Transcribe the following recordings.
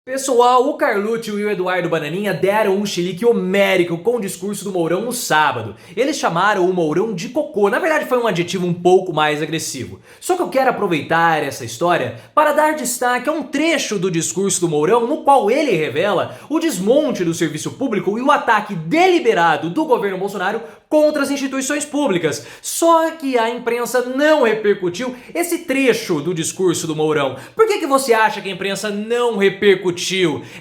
Pessoal, o Carlucci e o Eduardo Bananinha deram um chilique homérico com o discurso do Mourão no sábado. Eles chamaram o Mourão de cocô, na verdade foi um adjetivo um pouco mais agressivo. Só que eu quero aproveitar essa história para dar destaque a um trecho do discurso do Mourão no qual ele revela o desmonte do serviço público e o ataque deliberado do governo Bolsonaro contra as instituições públicas. Só que a imprensa não repercutiu esse trecho do discurso do Mourão. Por que você acha que a imprensa não repercutiu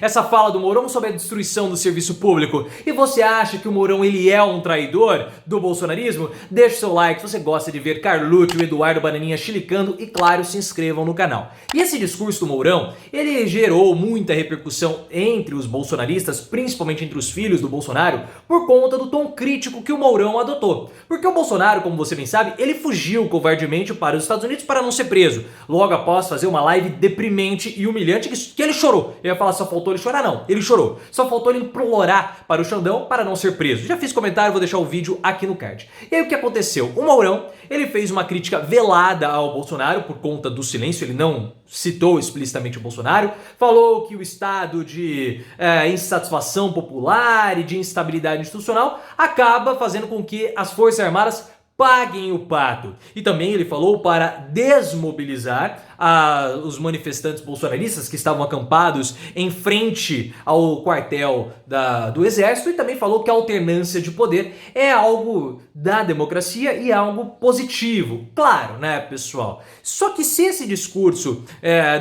essa fala do Mourão sobre a destruição do serviço público? E você acha que o Mourão ele é um traidor do bolsonarismo? Deixe seu like se você gosta de ver Carlucci e Eduardo Bananinha chilicando e, claro, se inscrevam no canal. E esse discurso do Mourão, ele gerou muita repercussão entre os bolsonaristas, principalmente entre os filhos do Bolsonaro, por conta do tom crítico que o Mourão adotou. Porque o Bolsonaro, como você bem sabe, ele fugiu covardemente para os Estados Unidos para não ser preso, logo após fazer uma live deprimente e humilhante que ele chorou. Eu ia falar só faltou ele chorar, não, ele chorou. Só faltou ele implorar para o Xandão para não ser preso. Já fiz comentário, vou deixar o vídeo aqui no card. E aí o que aconteceu? O Mourão, ele fez uma crítica velada ao Bolsonaro por conta do silêncio, ele não citou explicitamente o Bolsonaro, falou que o estado de insatisfação popular e de instabilidade institucional acaba fazendo com que as Forças Armadas paguem o pato. E também ele falou para desmobilizar os manifestantes bolsonaristas que estavam acampados em frente ao quartel do exército, e também falou que a alternância de poder é algo da democracia e algo positivo. Claro, né, pessoal? Só que se esse discurso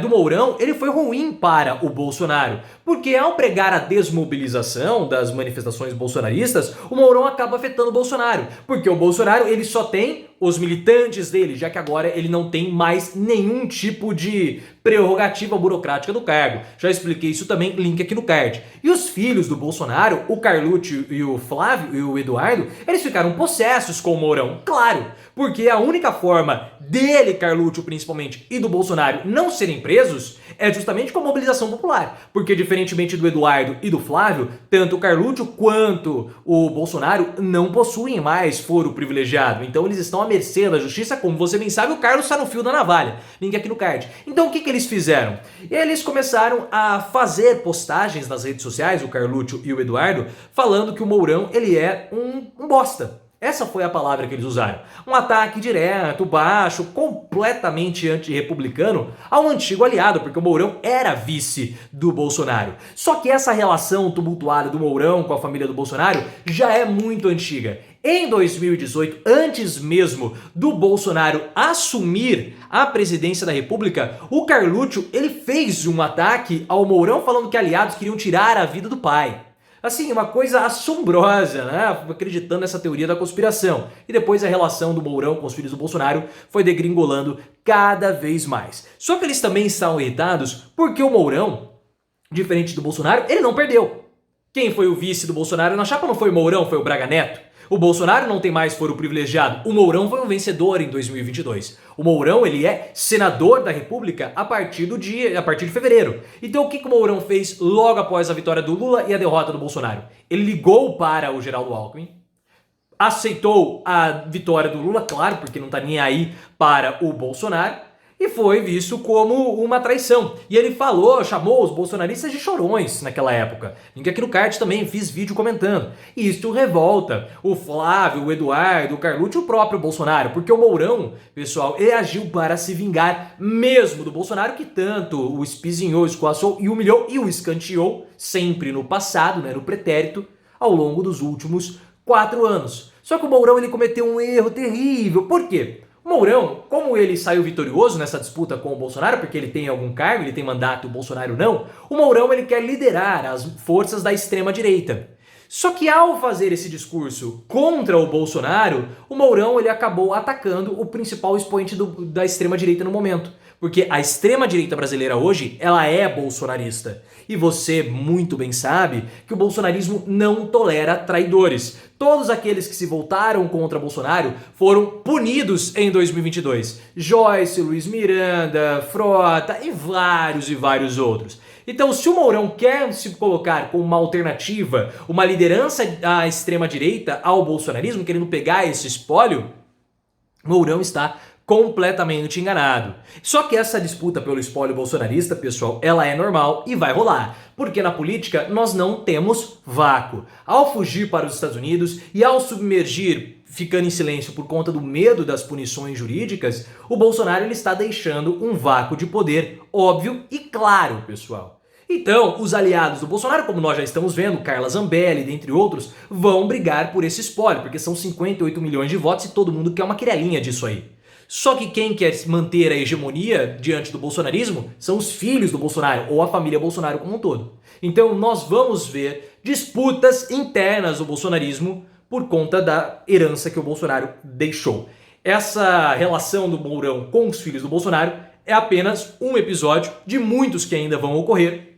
do Mourão, ele foi ruim para o Bolsonaro, porque ao pregar a desmobilização das manifestações bolsonaristas, o Mourão acaba afetando o Bolsonaro, porque o Bolsonaro ele só tem os militantes dele, já que agora ele não tem mais nenhum tipo de prerrogativa burocrática do cargo. Já expliquei isso também, link aqui no card. E os filhos do Bolsonaro, o Carlucci e o Flávio e o Eduardo, eles ficaram possessos com o Mourão, claro, porque a única forma dele, Carlucci principalmente, e do Bolsonaro não serem presos é justamente com a mobilização popular, porque diferentemente do Eduardo e do Flávio, tanto o Carlucci quanto o Bolsonaro não possuem mais foro privilegiado, então eles estão à mercê da justiça, como você bem sabe, o Carlos está no fio da navalha, link aqui no card. Então o que eles fizeram? Eles começaram a fazer postagens nas redes sociais, o Carlucci e o Eduardo, falando que o Mourão ele é um bosta. Essa foi a palavra que eles usaram. Um ataque direto, baixo, completamente antirrepublicano ao antigo aliado, porque o Mourão era vice do Bolsonaro. Só que essa relação tumultuada do Mourão com a família do Bolsonaro já é muito antiga. Em 2018, antes mesmo do Bolsonaro assumir a presidência da República, o Carlucci ele fez um ataque ao Mourão falando que aliados queriam tirar a vida do pai. Assim, uma coisa assombrosa, né? Acreditando nessa teoria da conspiração. E depois a relação do Mourão com os filhos do Bolsonaro foi degringolando cada vez mais. Só que eles também estavam irritados porque o Mourão, diferente do Bolsonaro, ele não perdeu. Quem foi o vice do Bolsonaro na chapa não foi o Mourão, foi o Braga Neto. O Bolsonaro não tem mais foro privilegiado. O Mourão foi um vencedor em 2022. O Mourão ele é senador da República a partir de fevereiro. Então o que o Mourão fez logo após a vitória do Lula e a derrota do Bolsonaro? Ele ligou para o Geraldo Alckmin, aceitou a vitória do Lula, claro, porque não está nem aí para o Bolsonaro, e foi visto como uma traição. E ele chamou os bolsonaristas de chorões naquela época. Link aqui no card também, fiz vídeo comentando. E isso revolta o Flávio, o Eduardo, o Carlucci e o próprio Bolsonaro, porque o Mourão, pessoal, ele agiu para se vingar mesmo do Bolsonaro, que tanto o espizinhou, escoaçou e humilhou e o escanteou, sempre no passado, né, no pretérito, ao longo dos últimos 4 anos. Só que o Mourão ele cometeu um erro terrível. Por quê? O Mourão, como ele saiu vitorioso nessa disputa com o Bolsonaro, porque ele tem algum cargo, ele tem mandato e o Bolsonaro não, o Mourão ele quer liderar as forças da extrema-direita. Só que ao fazer esse discurso contra o Bolsonaro, o Mourão ele acabou atacando o principal expoente da extrema-direita no momento. Porque a extrema-direita brasileira hoje, ela é bolsonarista. E você muito bem sabe que o bolsonarismo não tolera traidores. Todos aqueles que se voltaram contra Bolsonaro foram punidos em 2022. Joyce, Luiz Miranda, Frota e vários outros. Então, se o Mourão quer se colocar como uma alternativa, uma liderança à extrema-direita ao bolsonarismo, querendo pegar esse espólio, Mourão está completamente enganado. Só que essa disputa pelo espólio bolsonarista, pessoal, ela é normal e vai rolar. Porque na política nós não temos vácuo. Ao fugir para os Estados Unidos e ao submergir, ficando em silêncio por conta do medo das punições jurídicas, o Bolsonaro ele está deixando um vácuo de poder óbvio e claro, pessoal. Então, os aliados do Bolsonaro, como nós já estamos vendo, Carla Zambelli, dentre outros, vão brigar por esse espólio, porque são 58 milhões de votos e todo mundo quer uma querelinha disso aí. Só que quem quer manter a hegemonia diante do bolsonarismo são os filhos do Bolsonaro, ou a família Bolsonaro como um todo. Então nós vamos ver disputas internas do bolsonarismo por conta da herança que o Bolsonaro deixou. Essa relação do Mourão com os filhos do Bolsonaro é apenas um episódio de muitos que ainda vão ocorrer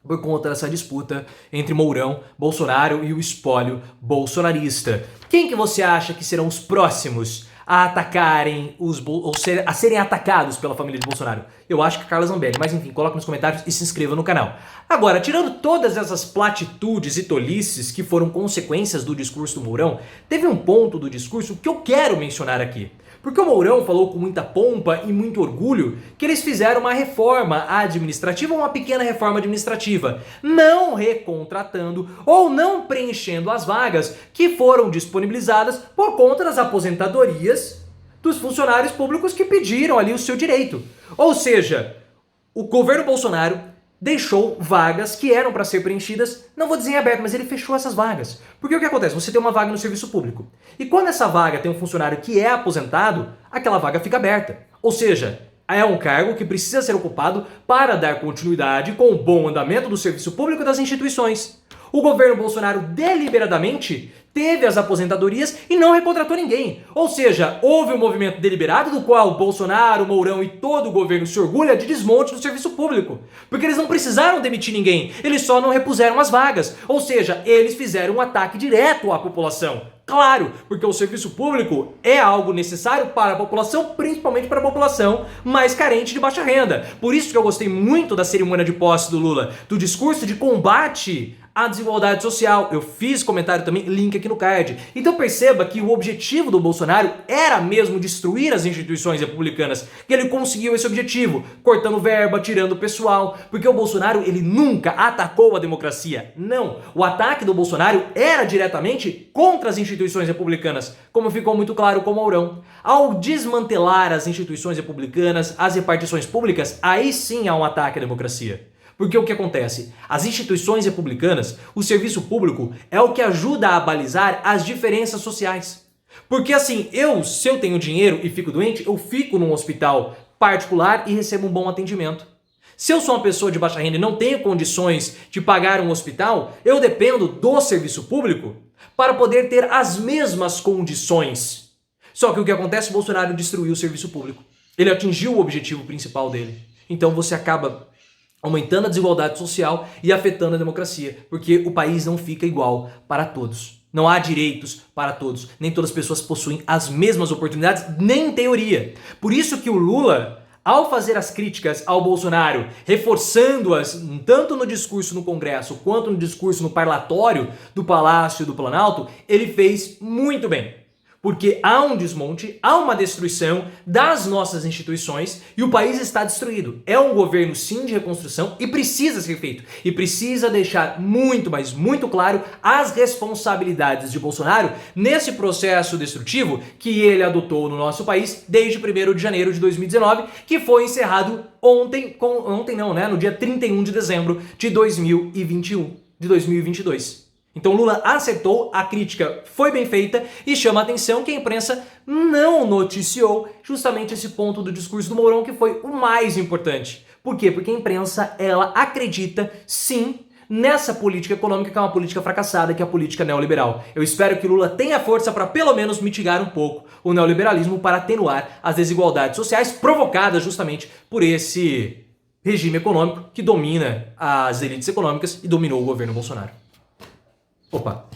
por conta dessa disputa entre Mourão, Bolsonaro e o espólio bolsonarista. Quem que você acha que serão os próximos a atacarem a serem atacados pela família de Bolsonaro? Eu acho que Carla Zambelli, mas enfim, coloca nos comentários e se inscreva no canal. Agora, tirando todas essas platitudes e tolices que foram consequências do discurso do Mourão, teve um ponto do discurso que eu quero mencionar aqui. Porque o Mourão falou com muita pompa e muito orgulho que eles fizeram uma reforma administrativa, uma pequena reforma administrativa, não recontratando ou não preenchendo as vagas que foram disponibilizadas por conta das aposentadorias dos funcionários públicos que pediram ali o seu direito. Ou seja, o governo Bolsonaro deixou vagas que eram para ser preenchidas, não vou dizer em aberto, mas ele fechou essas vagas. Porque o que acontece? Você tem uma vaga no serviço público. E quando essa vaga tem um funcionário que é aposentado, aquela vaga fica aberta. Ou seja, é um cargo que precisa ser ocupado para dar continuidade com o bom andamento do serviço público e das instituições. O governo Bolsonaro deliberadamente teve as aposentadorias e não recontratou ninguém. Ou seja, houve um movimento deliberado do qual Bolsonaro, Mourão e todo o governo se orgulha de desmonte do serviço público. Porque eles não precisaram demitir ninguém, eles só não repuseram as vagas. Ou seja, eles fizeram um ataque direto à população. Claro, porque o serviço público é algo necessário para a população, principalmente para a população mais carente de baixa renda. Por isso que eu gostei muito da cerimônia de posse do Lula, do discurso de combate à desigualdade social. Eu fiz comentário também, link aqui no card. Então perceba que o objetivo do Bolsonaro era mesmo destruir as instituições republicanas, que ele conseguiu esse objetivo, cortando verba, tirando pessoal, porque o Bolsonaro ele nunca atacou a democracia. Não, o ataque do Bolsonaro era diretamente contra as instituições republicanas, como ficou muito claro com o Mourão. Ao desmantelar as instituições republicanas, as repartições públicas, aí sim há um ataque à democracia. Porque o que acontece? As instituições republicanas, o serviço público, é o que ajuda a balizar as diferenças sociais. Porque assim, se eu tenho dinheiro e fico doente, eu fico num hospital particular e recebo um bom atendimento. Se eu sou uma pessoa de baixa renda e não tenho condições de pagar um hospital, eu dependo do serviço público para poder ter as mesmas condições. Só que o que acontece? O Bolsonaro destruiu o serviço público. Ele atingiu o objetivo principal dele. Então você acaba aumentando a desigualdade social e afetando a democracia, porque o país não fica igual para todos. Não há direitos para todos. Nem todas as pessoas possuem as mesmas oportunidades, nem em teoria. Por isso que o Lula, ao fazer as críticas ao Bolsonaro, reforçando-as tanto no discurso no Congresso quanto no discurso no parlatório do Palácio do Planalto, ele fez muito bem. Porque há um desmonte, há uma destruição das nossas instituições e o país está destruído. É um governo sim de reconstrução e precisa ser feito. E precisa deixar muito, mas muito claro as responsabilidades de Bolsonaro nesse processo destrutivo que ele adotou no nosso país desde 1º de janeiro de 2019, que foi encerrado no dia 31 de dezembro de 2022. Então Lula acertou, a crítica foi bem feita e chama a atenção que a imprensa não noticiou justamente esse ponto do discurso do Mourão que foi o mais importante. Por quê? Porque a imprensa, ela acredita sim nessa política econômica que é uma política fracassada, que é a política neoliberal. Eu espero que Lula tenha força para pelo menos mitigar um pouco o neoliberalismo para atenuar as desigualdades sociais provocadas justamente por esse regime econômico que domina as elites econômicas e dominou o governo Bolsonaro. Opa!